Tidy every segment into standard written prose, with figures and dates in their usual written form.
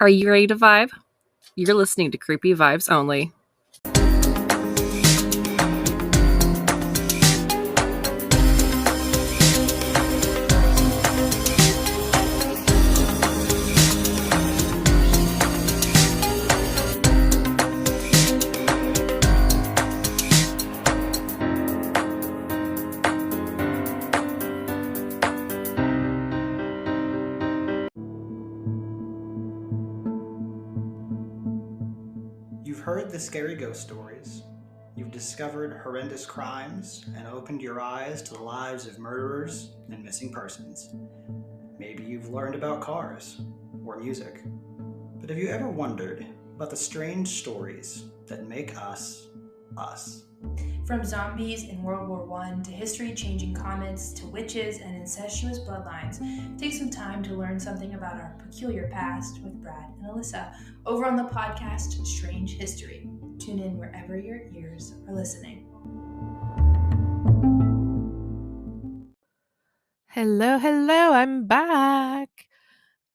Are you ready to vibe? You're listening to Creepy Vibes Only. You've heard the scary ghost stories. You've discovered horrendous crimes and opened your eyes to the lives of murderers and missing persons. Maybe you've learned about cars or music. But have you ever wondered about the strange stories that make us, us? From zombies in World War I to history-changing comets to witches and incestuous bloodlines, take some time to learn something about our peculiar past with Brad and Alyssa over on the podcast Strange History. Tune in wherever your ears are listening. Hello, I'm back.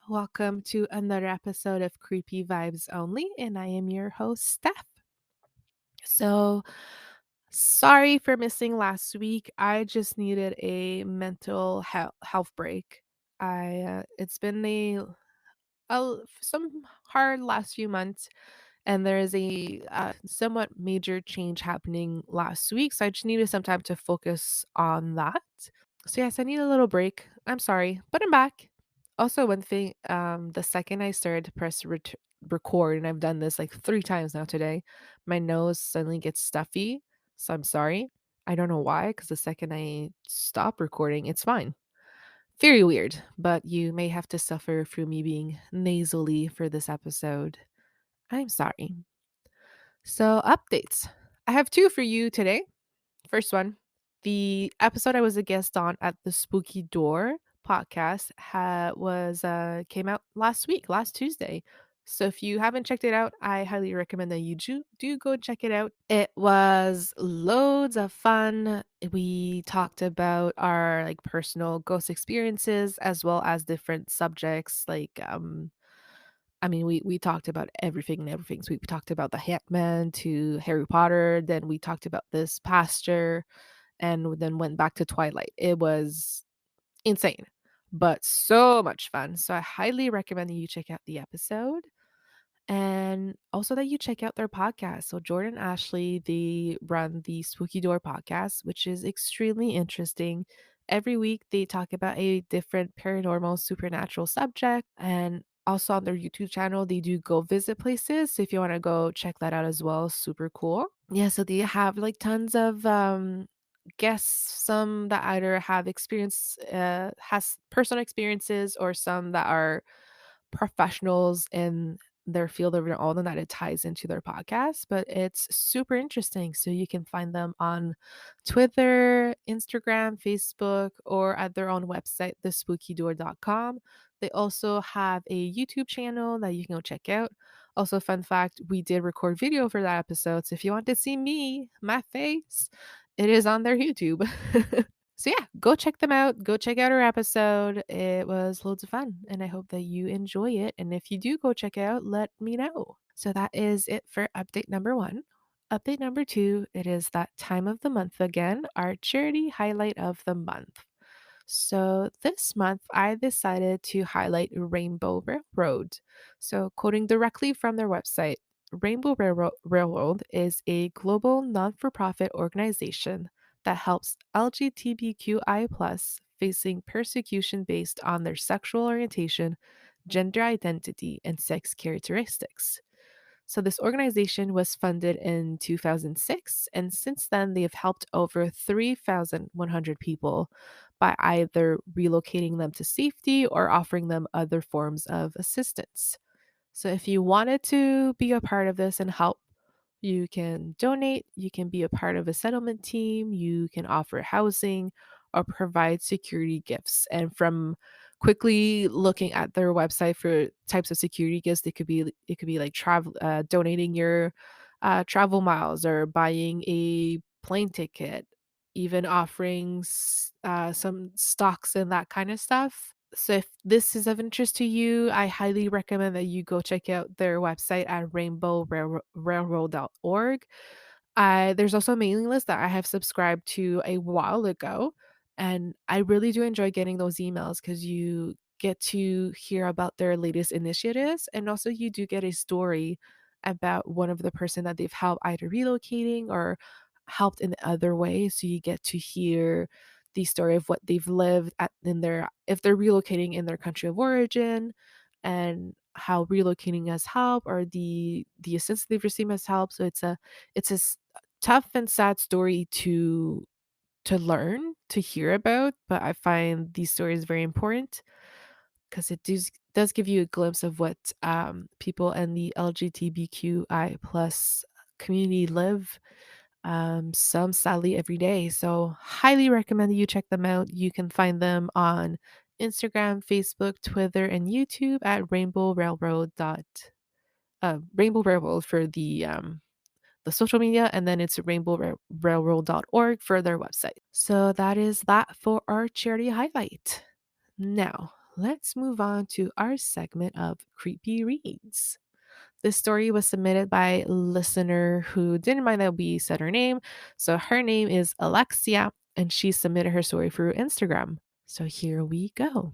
Welcome to another episode of Creepy Vibes Only, and I am your host, Steph. So, sorry for missing last week. I just needed a mental health break. It's been some hard last few months, and there is a somewhat major change happening last week, so I just needed some time to focus on that. So yes, I need a little break. I'm sorry, but I'm back. Also, one thing, the second I started to press record, and I've done this like 3 times now today, my nose suddenly gets stuffy. So I'm sorry. I don't know why, because the second I stop recording, it's fine. Very weird, but you may have to suffer through me being nasally for this episode. I'm sorry. So, updates. I have 2 for you today. First one, the episode I was a guest on at the Spooky Door podcast came out last week, last Tuesday. So if you haven't checked it out, I highly recommend that you do go check it out. It was loads of fun. We talked about our like personal ghost experiences as well as different subjects we talked about everything and everything. So we talked about the Hitman to Harry Potter, then we talked about this pastor, and then went back to Twilight. It was insane, but so much fun. So I highly recommend that you check out the episode and also that you check out their podcast. So Jordan and Ashley, they run the Spooky Door podcast, which is extremely interesting. Every week they talk about a different paranormal supernatural subject, and also on their YouTube channel they do go visit places. So if you want to go check that out as well, super cool. Yeah, so they have like tons of guests, some that either have experience has personal experiences, or some that are professionals in their field of their own and that it ties into their podcast. But it's super interesting. So you can find them on Twitter, Instagram, Facebook, or at their own website, thespookydoor.com. They also have a YouTube channel that you can go check out. Also, fun fact, we did record video for that episode. So if you want to see me, my face, it is on their YouTube. So yeah, go check them out. Go check out our episode. It was loads of fun, and I hope that you enjoy it. And if you do go check it out, let me know. So that is it for update number 1. Update number 2, it is that time of the month again, our charity highlight of the month. So this month, I decided to highlight Rainbow Railroad. So quoting directly from their website, Railroad is a global non-for-profit organization that helps LGBTQI+ facing persecution based on their sexual orientation, gender identity, and sex characteristics. So, this organization was funded in 2006, and since then, they have helped over 3,100 people by either relocating them to safety or offering them other forms of assistance. So, if you wanted to be a part of this and help, you can donate, you can be a part of a settlement team, you can offer housing or provide security gifts. And from quickly looking at their website for types of security gifts, it could be like travel donating your travel miles or buying a plane ticket, even offering some stocks and that kind of stuff. So if this is of interest to you, I highly recommend that you go check out their website at rainbowrailroad.org. There's also a mailing list that I have subscribed to a while ago, and I really do enjoy getting those emails because you get to hear about their latest initiatives, and also you do get a story about one of the person that they've helped either relocating or helped in other ways. So you get to hear the story of what they've lived at in their if they're relocating in their country of origin and how relocating has helped or the assistance they've received has helped. So it's a tough and sad story to learn, to hear about, but I find these stories very important because it does give you a glimpse of what people in the LGBTQI plus community live, some sadly every day. So highly recommend that you check them out. You can find them on Instagram, Facebook, Twitter, and YouTube at Rainbow Railroad for the social media, and then it's railroad.org for their website. So that is that for our charity highlight. Now, let's move on to our segment of creepy reads. This story was submitted by a listener who didn't mind that we said her name. So her name is Alexia, and she submitted her story through Instagram. So here we go.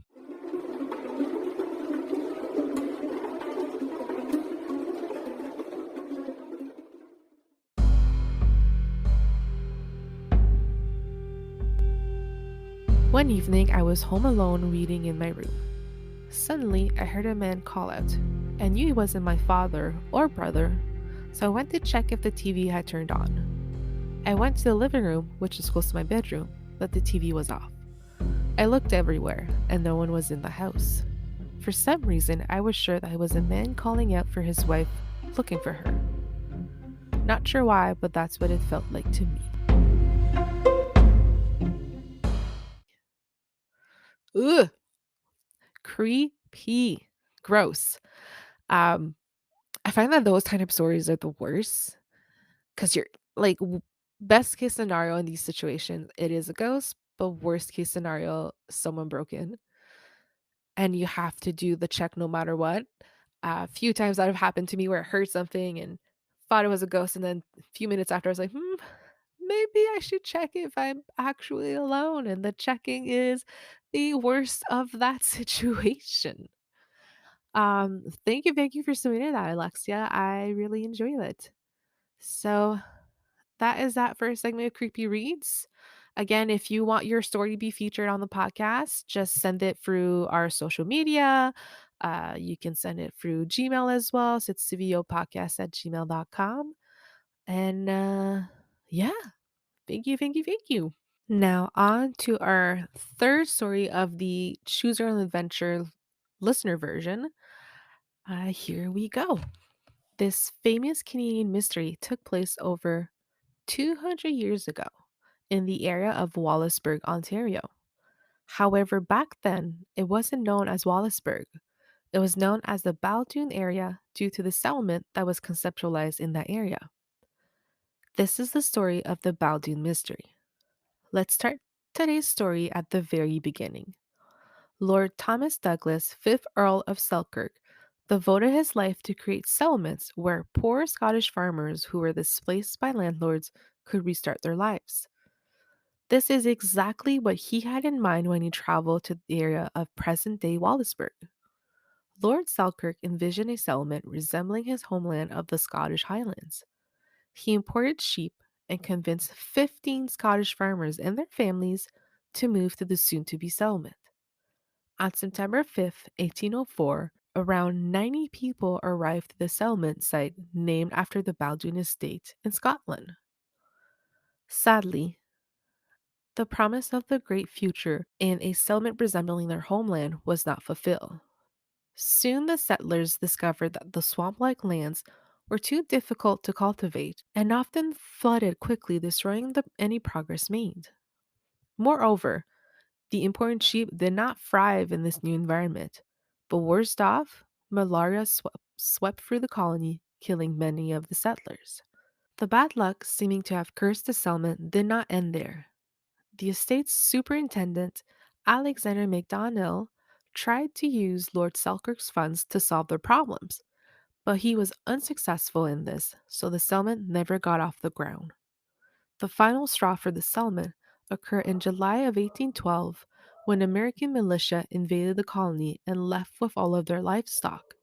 One evening, I was home alone reading in my room. Suddenly, I heard a man call out. I knew it wasn't my father or brother, so I went to check if the TV had turned on. I went to the living room, which is close to my bedroom, but the TV was off. I looked everywhere, and no one was in the house. For some reason, I was sure that it was a man calling out for his wife, looking for her. Not sure why, but that's what it felt like to me. Ugh, creepy, gross. Um, I find that those kind of stories are the worst because you're like best case scenario in these situations, it is a ghost, but worst case scenario, someone broke in and you have to do the check no matter what. A few times that have happened to me where I heard something and thought it was a ghost, and then a few minutes after I was like, maybe I should check if I'm actually alone. And the checking is the worst of that situation. Thank you for submitting that, Alexia. I really enjoy it. So that is that for a segment of Creepy Reads. Again, if you want your story to be featured on the podcast, just send it through our social media. You can send it through Gmail as well. So it's cvopodcast@gmail.com. And yeah, thank you. Now, on to our third story of the Choose Your Own Adventure listener version. Here we go. This famous Canadian mystery took place over 200 years ago in the area of Wallaceburg, Ontario. However, back then, it wasn't known as Wallaceburg. It was known as the Baldoon area due to the settlement that was conceptualized in that area. This is the story of the Baldoon Mystery. Let's start today's story at the very beginning. Lord Thomas Douglas, 5th Earl of Selkirk, devoted his life to create settlements where poor Scottish farmers who were displaced by landlords could restart their lives. This is exactly what he had in mind when he traveled to the area of present day Wallaceburg. Lord Selkirk envisioned a settlement resembling his homeland of the Scottish Highlands. He imported sheep and convinced 15 Scottish farmers and their families to move to the soon to be settlement. On September 5th, 1804, around 90 people arrived at the settlement site named after the Baldoon estate in Scotland. Sadly, the promise of the great future in a settlement resembling their homeland was not fulfilled. Soon the settlers discovered that the swamp like lands were too difficult to cultivate and often flooded quickly, destroying any progress made. Moreover, the important sheep did not thrive in this new environment, but worst off, malaria swept through the colony, killing many of the settlers. The bad luck seeming to have cursed the settlement did not end there. The estate's superintendent, Alexander MacDonnell, tried to use Lord Selkirk's funds to solve their problems, but he was unsuccessful in this, so the settlement never got off the ground. The final straw for the settlement occurred in July of 1812 when American militia invaded the colony and left with all of their livestock.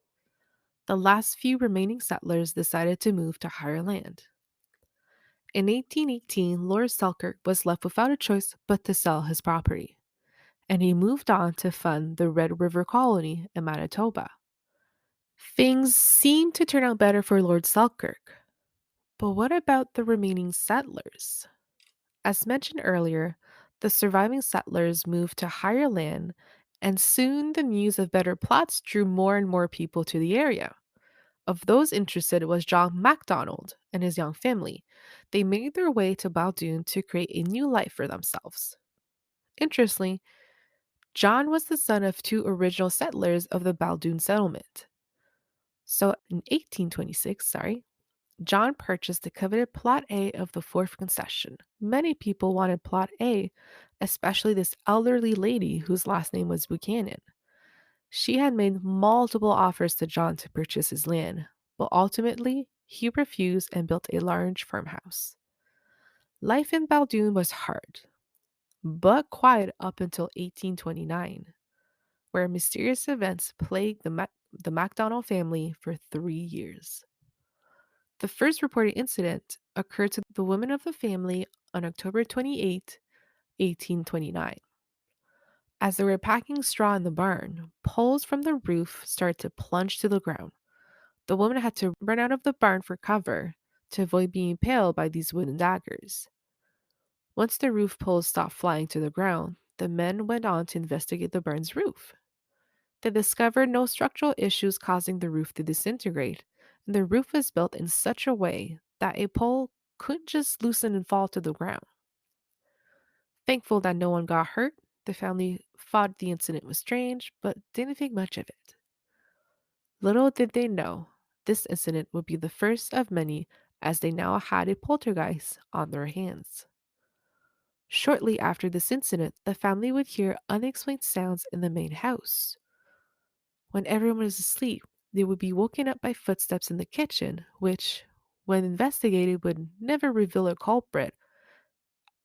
The last few remaining settlers decided to move to higher land. In 1818, Lord Selkirk was left without a choice but to sell his property, and he moved on to fund the Red River Colony in Manitoba. Things seemed to turn out better for Lord Selkirk, but what about the remaining settlers? As mentioned earlier, the surviving settlers moved to higher land, and soon the news of better plots drew more and more people to the area. Of those interested was John MacDonald and his young family. They made their way to Baldoon to create a new life for themselves. Interestingly, John was the son of two original settlers of the Baldoon settlement. So in 1826, John purchased the coveted Plot A of the 4th concession. Many people wanted Plot A, especially this elderly lady whose last name was Buchanan. She had made multiple offers to John to purchase his land, but ultimately he refused and built a large farmhouse. Life in Baldoon was hard, but quiet up until 1829, where mysterious events plagued the MacDonald family for 3 years. The first reported incident occurred to the women of the family on October 28, 1829. As they were packing straw in the barn, poles from the roof started to plunge to the ground. The woman had to run out of the barn for cover to avoid being impaled by these wooden daggers. Once the roof poles stopped flying to the ground, the men went on to investigate the barn's roof. They discovered no structural issues causing the roof to disintegrate, and the roof was built in such a way that a pole couldn't just loosen and fall to the ground. Thankful that no one got hurt, the family thought the incident was strange, but didn't think much of it. Little did they know, this incident would be the first of many, as they now had a poltergeist on their hands. Shortly after this incident, the family would hear unexplained sounds in the main house. When everyone was asleep, they would be woken up by footsteps in the kitchen, which, when investigated, would never reveal a culprit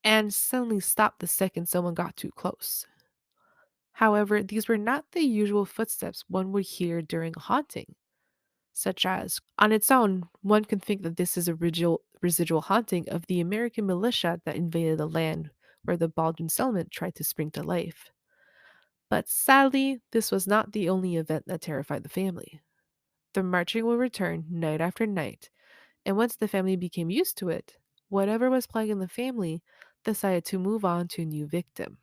and suddenly stop the second someone got too close. However, these were not the usual footsteps one would hear during a haunting, such as, on its own, one can think that this is a residual haunting of the American militia that invaded the land where the Baldoon settlement tried to spring to life. But sadly, this was not the only event that terrified the family. The marching would return night after night, and once the family became used to it, whatever was plaguing the family decided to move on to a new victim.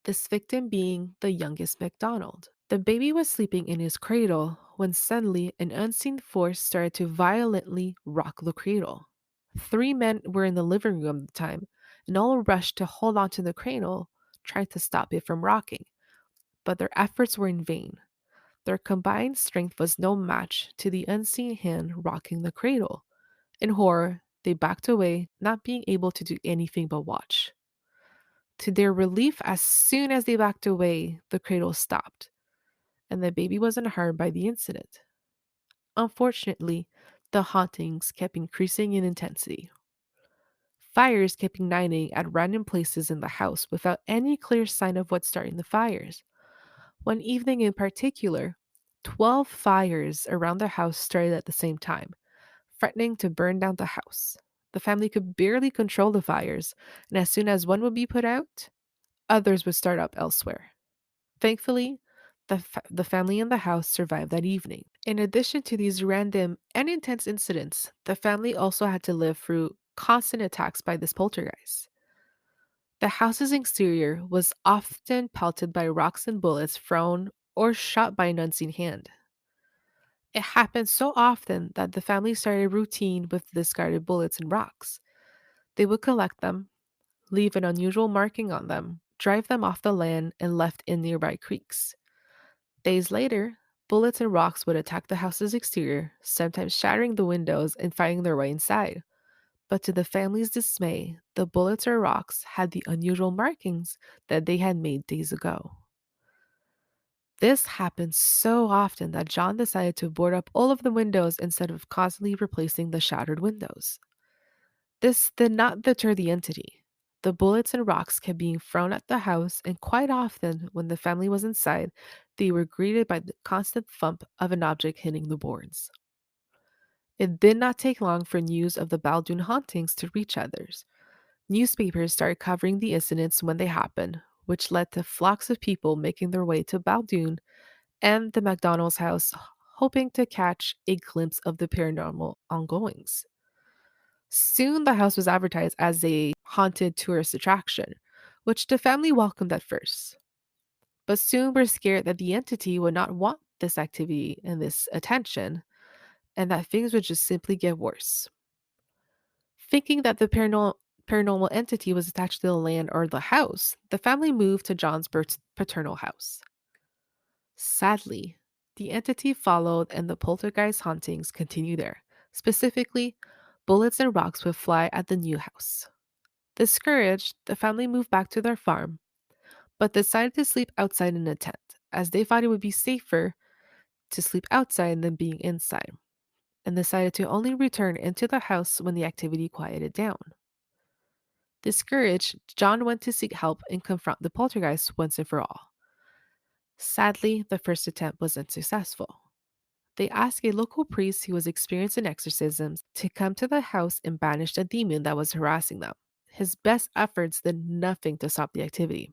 This victim being the youngest MacDonald. The baby was sleeping in his cradle when suddenly an unseen force started to violently rock the cradle. Three men were in the living room at the time, and all rushed to hold onto the cradle, trying to stop it from rocking, but their efforts were in vain. Their combined strength was no match to the unseen hand rocking the cradle. In horror, they backed away, not being able to do anything but watch. To their relief, as soon as they backed away, the cradle stopped, and the baby wasn't harmed by the incident. Unfortunately, the hauntings kept increasing in intensity. Fires kept igniting at random places in the house without any clear sign of what's starting the fires. One evening in particular, 12 fires around the house started at the same time, threatening to burn down the house. The family could barely control the fires, and as soon as one would be put out, others would start up elsewhere. Thankfully, the family and the house survived that evening. In addition to these random and intense incidents, the family also had to live through constant attacks by this poltergeist. The house's exterior was often pelted by rocks and bullets thrown or shot by an unseen hand. It happened so often that the family started a routine with the discarded bullets and rocks. They would collect them, leave an unusual marking on them, drive them off the land, and left in nearby creeks. Days later, bullets and rocks would attack the house's exterior, sometimes shattering the windows and finding their way inside. But to the family's dismay, the bullets or rocks had the unusual markings that they had made days ago. This happened so often that John decided to board up all of the windows instead of constantly replacing the shattered windows. This did not deter the entity. The bullets and rocks kept being thrown at the house, and quite often, when the family was inside, they were greeted by the constant thump of an object hitting the boards. It did not take long for news of the Baldoon hauntings to reach others. Newspapers started covering the incidents when they happened, which led to flocks of people making their way to Baldoon and the McDonald's house, hoping to catch a glimpse of the paranormal ongoings. Soon, the house was advertised as a haunted tourist attraction, which the family welcomed at first, but soon were scared that the entity would not want this activity and this attention, and that things would just simply get worse. Thinking that the paranormal entity was attached to the land or the house, the family moved to John's paternal house. Sadly, the entity followed and the poltergeist hauntings continued there. Specifically, bullets and rocks would fly at the new house. Discouraged, the family moved back to their farm, but decided to sleep outside in a tent, as they thought it would be safer to sleep outside than being inside, and decided to only return into the house when the activity quieted down. Discouraged, John went to seek help and confront the poltergeist once and for all. Sadly, the first attempt was unsuccessful. They asked a local priest who was experienced in exorcisms to come to the house and banish the demon that was harassing them. His best efforts did nothing to stop the activity.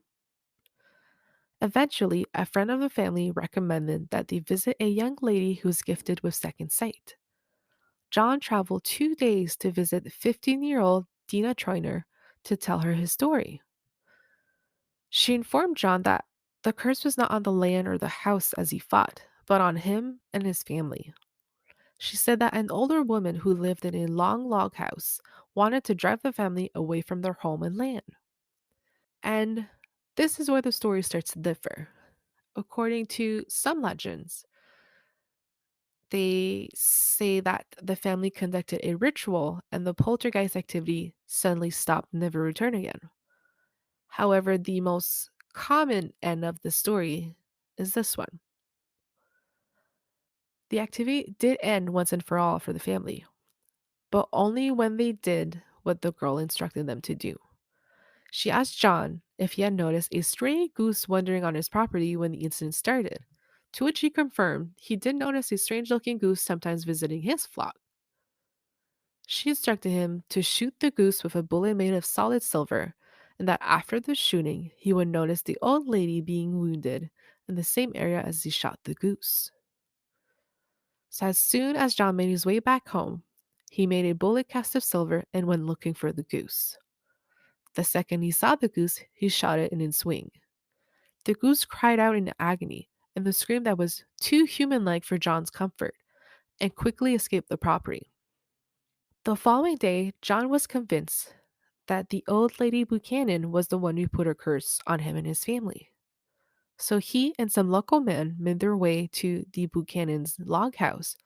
Eventually, a friend of the family recommended that they visit a young lady who's gifted with second sight. John traveled 2 days to visit 15-year-old Dina Troiner to tell her his story. She informed John that the curse was not on the land or the house as he thought, but on him and his family. She said that an older woman who lived in a long log house wanted to drive the family away from their home and land. And this is where the story starts to differ. According to some legends, they say that the family conducted a ritual and the poltergeist activity suddenly stopped and never returned again. However, the most common end of the story is this one. The activity did end once and for all for the family, but only when they did what the girl instructed them to do. She asked John if he had noticed a stray goose wandering on his property when the incident started, to which he confirmed he did notice a strange looking goose sometimes visiting his flock. She instructed him to shoot the goose with a bullet made of solid silver, and that after the shooting, he would notice the old lady being wounded in the same area as he shot the goose. So, as soon as John made his way back home, he made a bullet cast of silver and went looking for the goose. The second he saw the goose, he shot it in its wing. The goose cried out in agony, and the scream that was too human like for John's comfort, and quickly escaped the property. The following day, John was convinced that the old lady Buchanan was the one who put her curse on him and his family. So he and some local men made their way to the Buchanan's log house,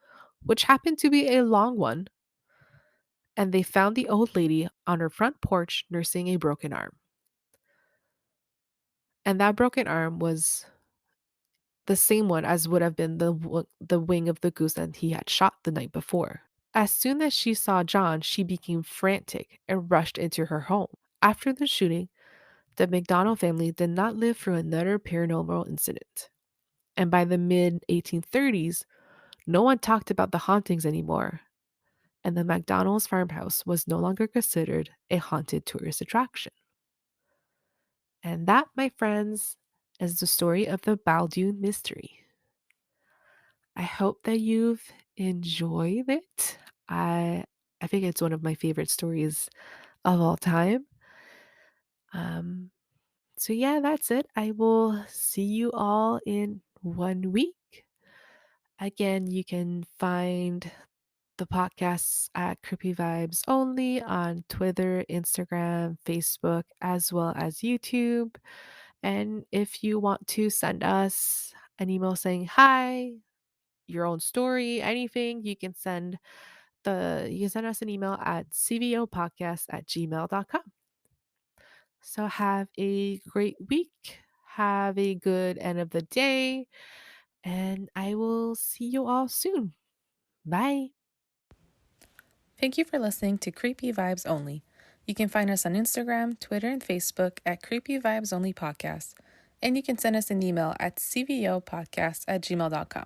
which happened to be a long one, and they found the old lady on her front porch nursing a broken arm. And that broken arm was the same one as would have been the wing of the goose that he had shot the night before. As soon as she saw John, she became frantic and rushed into her home. After the shooting, the McDonald family did not live through another paranormal incident. And by the mid 1830s, no one talked about the hauntings anymore, and the McDonald's farmhouse was no longer considered a haunted tourist attraction. And that, my friends, is the story of the Baldoon Mystery. I hope that you've enjoyed it. I think it's one of my favorite stories of all time. Um, so yeah, that's it. I will see you all in 1 week. Again, you can find the podcasts at Creepy Vibes Only on Twitter, Instagram, Facebook, as well as YouTube. And if you want to send us an email saying hi, your own story, anything, you can send us an email at cvopodcast@gmail.com. So have a great week. Have a good end of the day, and I will see you all soon. Bye. Thank you for listening to Creepy Vibes Only. You can find us on Instagram, Twitter, and Facebook at Creepy Vibes Only Podcast. And you can send us an email at cvopodcast@gmail.com.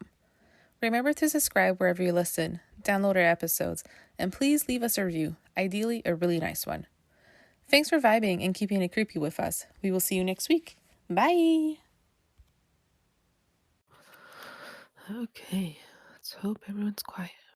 Remember to subscribe wherever you listen, download our episodes, and please leave us a review, ideally a really nice one. Thanks for vibing and keeping it creepy with us. We will see you next week. Bye! Okay, let's hope everyone's quiet.